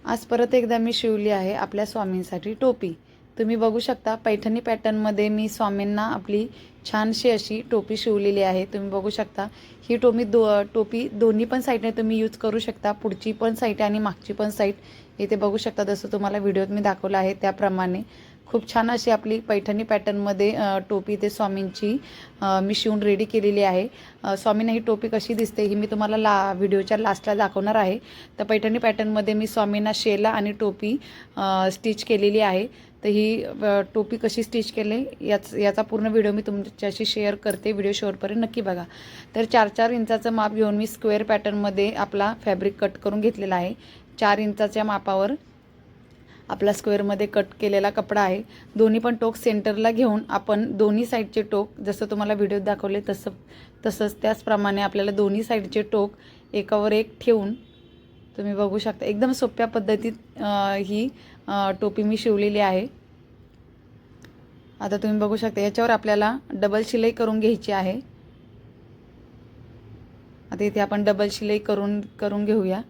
आज परत एकदा मी शिवली आहे आपल्या स्वामींसाठी टोपी। तुम्ही बघू शकता पैठणी पॅटर्नमध्ये मी स्वामींना आपली छानशी अशी टोपी शिवलेली आहे। तुम्ही बघू शकता ही टोपी दोन्ही पण साईडने तुम्ही यूज करू शकता, पुढची पण साईड आणि मागची पण साईड। इथे बघू शकता जसं तुम्हाला व्हिडिओत मी दाखवलं आहे त्याप्रमाणे खूप छान अशी आपली पैठणी पॅटर्नमध्ये टोपी ते स्वामींची मी शिवून रेडी केलेली आहे। स्वामींना ही टोपी कशी दिसते ही मी तुम्हाला व्हिडिओच्या लास्टला दाखवणार आहे। तर पैठणी पॅटर्नमध्ये मी स्वामींना शेला आणि टोपी स्टिच केलेली आहे। तर ही टोपी कशी स्टिच केली याचा पूर्ण व्हिडिओ मी तुमच्याशी शेअर करते, व्हिडिओ शेवटपर्यंत नक्की बघा। तर 4-4 इंचाचं माप घेऊन मी स्क्वेअर पॅटर्नमध्ये आपला फॅब्रिक कट करून घेतलेला आहे। 4 इंचाच्या मापावर आपला स्क्वेअरमध्ये कट केलेला कपडा आहे। दोन्ही पण टोक सेंटरला घेऊन आपण दोन्ही साईडचे टोक जसं तुम्हाला व्हिडिओत दाखवले तसंच त्याचप्रमाणे आपल्याला दोन्ही साईडचे टोक एकावर एक ठेवून तुम्ही बघू शकता एकदम सोप्या पद्धतीत ही टोपी मी शिवलेली आहे। आता तुम्ही बघू शकता याच्यावर आपल्याला डबल शिलाई करून घ्यायची आहे। आता इथे आपण डबल शिलाई करून घेऊया।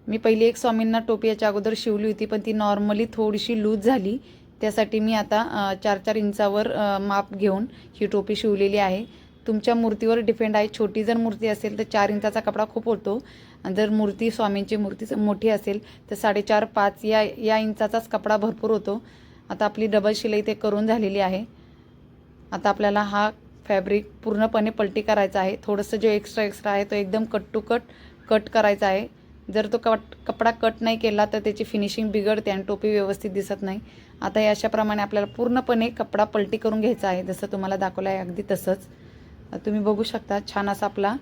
मी पहिली एक स्वामींना टोपी याच्या अगोदर शिवली होती, पण ती नॉर्मली थोडीशी लूज झाली, त्यासाठी मी आता 4-4 इंचावर माप घेऊन ही टोपी शिवलेली आहे। तुमच्या मूर्तीवर डिपेंड आहे, छोटी जर मूर्ती असेल तर 4 इंचाचा कपडा खूप होतो, आणि जर स्वामींची मूर्ती मोठी असेल तर 4.5-5 या इंचाचाच कपडा भरपूर होतो। आता आपली डबल शिलाई ते करून झालेली आहे। आता आपल्याला हा फॅब्रिक पूर्णपणे पलटी करायचा आहे। थोडंसं जो एक्स्ट्रा आहे तो एकदम कट टू कट करायचा आहे। जर तो कपडा कट नाही केला तर त्याची फिनिशिंग बिघडते आणि टोपी व्यवस्थित दिसत नाही। आता हे अशाप्रमाणे आपल्याला पूर्णपणे कपडा पलटी करून घ्यायचा आहे, जसं तुम्हाला दाखवलं आहे अगदी तसंच। तुम्ही बघू शकता छान असा आपला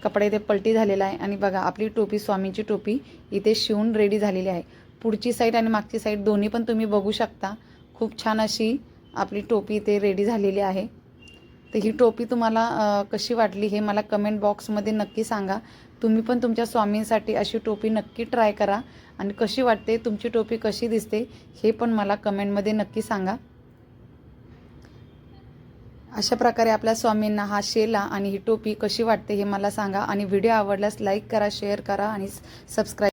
कपडा इथे पलटी झालेला आहे। आणि बघा आपली टोपी, स्वामींची टोपी इथे शिवून रेडी झालेली आहे। पुढची साईड आणि मागची साईड दोन्ही पण तुम्ही बघू शकता, खूप छान अशी आपली टोपी इथे रेडी झालेली आहे। तर ही टोपी तुम्हाला कशी वाटली हे मला कमेंट बॉक्समध्ये नक्की सांगा। तुम्ही पण तुमच्या स्वामींसाठी अशी टोपी नक्की ट्राय करा, आणि कशी वाटते तुमची टोपी कशी दिसते हे पण मला कमेंटमध्ये नक्की सांगा। अशा प्रकारे आपल्या स्वामींना हा शेला आणि ही टोपी कशी वाटते हे मला सांगा, आणि व्हिडिओ आवडल्यास लाईक करा, शेअर करा आणि सबस्क्राईब